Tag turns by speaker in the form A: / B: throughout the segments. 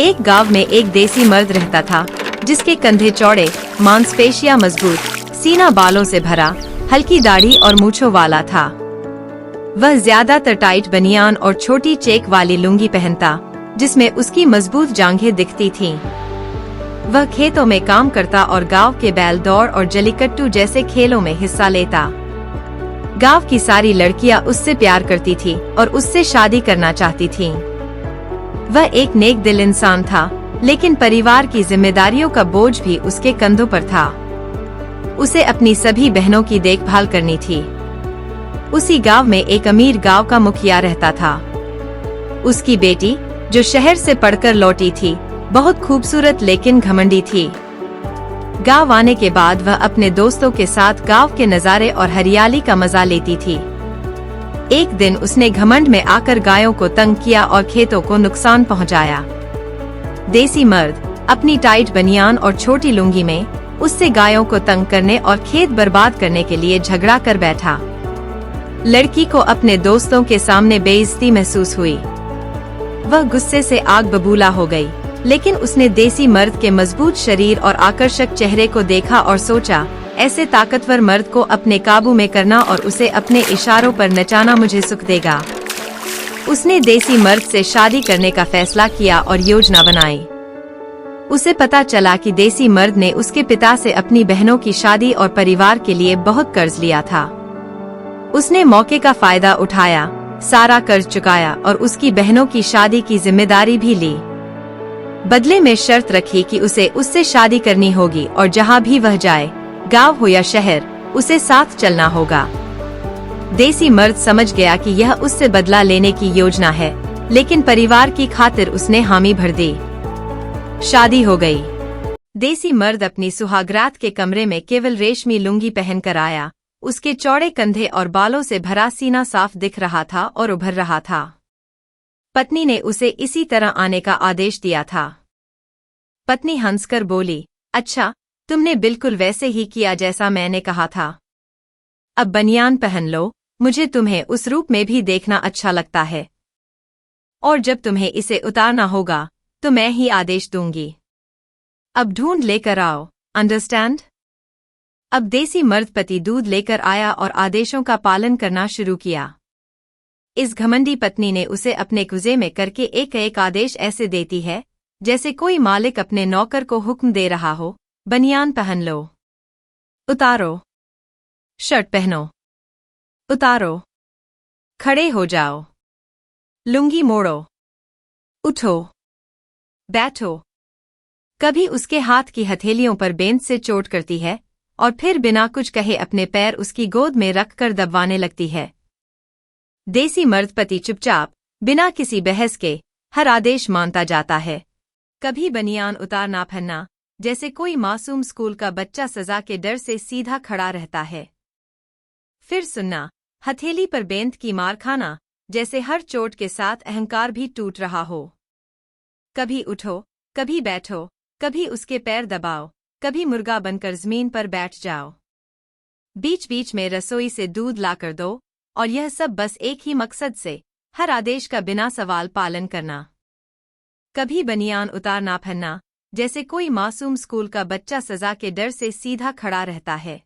A: एक गांव में एक देसी मर्द रहता था, जिसके कंधे चौड़े, मांसपेशियां मजबूत, सीना बालों से भरा, हल्की दाढ़ी और मूंछों वाला था। वह ज्यादातर टाइट बनियान और छोटी चेक वाली लुंगी पहनता, जिसमें उसकी मजबूत जांघें दिखती थीं। वह खेतों में काम करता और गांव के बैल दौड़ और जलीकट्टू जैसे खेलों में हिस्सा लेता। गांव की सारी लड़कियां उससे प्यार करती थी और उससे शादी करना चाहती थीं। वह एक नेक दिल इंसान था, लेकिन परिवार की जिम्मेदारियों का बोझ भी उसके कंधों पर था। उसे अपनी सभी बहनों की देखभाल करनी थी। उसी गांव में एक अमीर गांव का मुखिया रहता था। उसकी बेटी, जो शहर से पढ़कर लौटी थी, बहुत खूबसूरत लेकिन घमंडी थी। गांव आने के बाद वह अपने दोस्तों के साथ गांव के नजारे और हरियाली का मजा लेती थी। एक दिन उसने घमंड में आकर गायों को तंग किया और खेतों को नुकसान पहुंचाया। देसी मर्द अपनी टाइट बनियान और छोटी लुंगी में उससे गायों को तंग करने और खेत बर्बाद करने के लिए झगड़ा कर बैठा। लड़की को अपने दोस्तों के सामने बेइज्जती महसूस हुई। वह गुस्से से आग बबूला हो गई, लेकिन उसने देसी मर्द के मजबूत शरीर और आकर्षक चेहरे को देखा और सोचा, ऐसे ताकतवर मर्द को अपने काबू में करना और उसे अपने इशारों पर नचाना मुझे सुख देगा। उसने देसी मर्द से शादी करने का फैसला किया और योजना बनाई। उसे पता चला कि देसी मर्द ने उसके पिता से अपनी बहनों की शादी और परिवार के लिए बहुत कर्ज लिया था। उसने मौके का फायदा उठाया, सारा कर्ज चुकाया और उसकी बहनों की शादी की जिम्मेदारी भी ली। बदले में शर्त रखी कि उसे उससे शादी करनी होगी और जहां भी वह जाए, गांव हो या शहर, उसे साथ चलना होगा। देसी मर्द समझ गया कि यह उससे बदला लेने की योजना है, लेकिन परिवार की खातिर उसने हामी भर दी। शादी हो गई। देसी मर्द अपनी सुहागरात के कमरे में केवल रेशमी लुंगी पहनकर आया। उसके चौड़े कंधे और बालों से भरा सीना साफ दिख रहा था और उभर रहा था। पत्नी ने उसे इसी तरह आने का आदेश दिया था। पत्नी हंसकर बोली, अच्छा, तुमने बिल्कुल वैसे ही किया जैसा मैंने कहा था। अब बनियान पहन लो, मुझे तुम्हें उस रूप में भी देखना अच्छा लगता है। और जब तुम्हें इसे उतारना होगा, तो मैं ही आदेश दूंगी। अब ढूंढ लेकर आओ, अंडरस्टैंड? अब देसी मर्द पति दूध लेकर आया और आदेशों का पालन करना शुरू किया। इस घमंडी पत्नी ने उसे अपने कुजे में करके एक एक आदेश ऐसे देती है, जैसे कोई मालिक अपने नौकर को हुक्म दे रहा हो। बनियान पहन लो, उतारो। शर्ट पहनो, उतारो। खड़े हो जाओ, लुंगी मोड़ो, उठो, बैठो। कभी उसके हाथ की हथेलियों पर बेंत से चोट करती है और फिर बिना कुछ कहे अपने पैर उसकी गोद में रखकर दबवाने लगती है। देसी मर्द पति चुपचाप, बिना किसी बहस के, हर आदेश मानता जाता है। कभी बनियान उतारना पहनना, जैसे कोई मासूम स्कूल का बच्चा सजा के डर से सीधा खड़ा रहता है। फिर सुनना, हथेली पर बेंत की मार खाना, जैसे हर चोट के साथ अहंकार भी टूट रहा हो। कभी उठो, कभी बैठो, कभी उसके पैर दबाओ, कभी मुर्गा बनकर जमीन पर बैठ जाओ। बीच बीच में रसोई से दूध लाकर दो, और यह सब बस एक ही मकसद से, हर आदेश का बिना सवाल पालन करना। कभी बनियान उतारना पहनना, जैसे कोई मासूम स्कूल का बच्चा सजा के डर से सीधा खड़ा रहता है।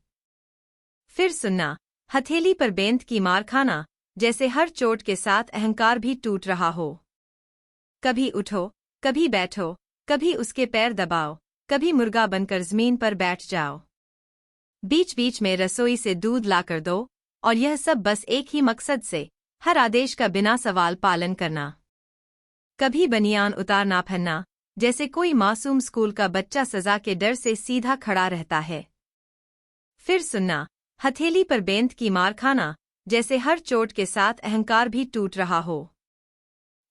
A: फिर सुनना, हथेली पर बेंत की मार खाना, जैसे हर चोट के साथ अहंकार भी टूट रहा हो। कभी उठो, कभी बैठो, कभी उसके पैर दबाओ, कभी मुर्गा बनकर जमीन पर बैठ जाओ। बीच बीच में रसोई से दूध लाकर दो, और यह सब बस एक ही मकसद से, हर आदेश का बिना सवाल पालन करना। कभी बनियान उतारना पहनना, जैसे कोई मासूम स्कूल का बच्चा सजा के डर से सीधा खड़ा रहता है। फिर सुनना, हथेली पर बेंत की मार खाना, जैसे हर चोट के साथ अहंकार भी टूट रहा हो।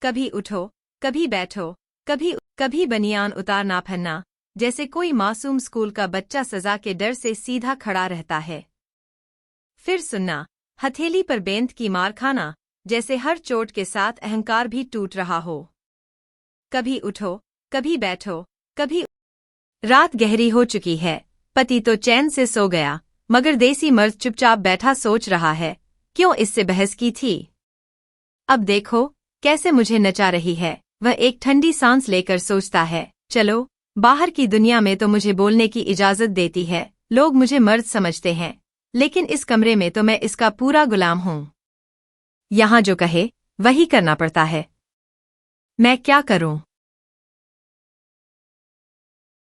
A: कभी उठो, कभी बैठो, कभी बनियान उतारना पहनना, जैसे कोई मासूम स्कूल का बच्चा सजा के डर से सीधा खड़ा रहता है। फिर सुनना, हथेली पर बेंत की मार खाना, जैसे हर चोट के साथ अहंकार भी टूट रहा हो। कभी उठो, कभी बैठो, कभी। रात गहरी हो चुकी है। पति तो चैन से सो गया, मगर देसी मर्द चुपचाप बैठा सोच रहा है, क्यों इससे बहस की थी। अब देखो कैसे मुझे नचा रही है। वह एक ठंडी सांस लेकर सोचता है, चलो, बाहर की दुनिया में तो मुझे बोलने की इजाजत देती है, लोग मुझे मर्द समझते हैं, लेकिन इस कमरे में तो मैं इसका पूरा गुलाम हूँ। यहाँ जो कहे वही करना पड़ता है। मैं क्या करूँ?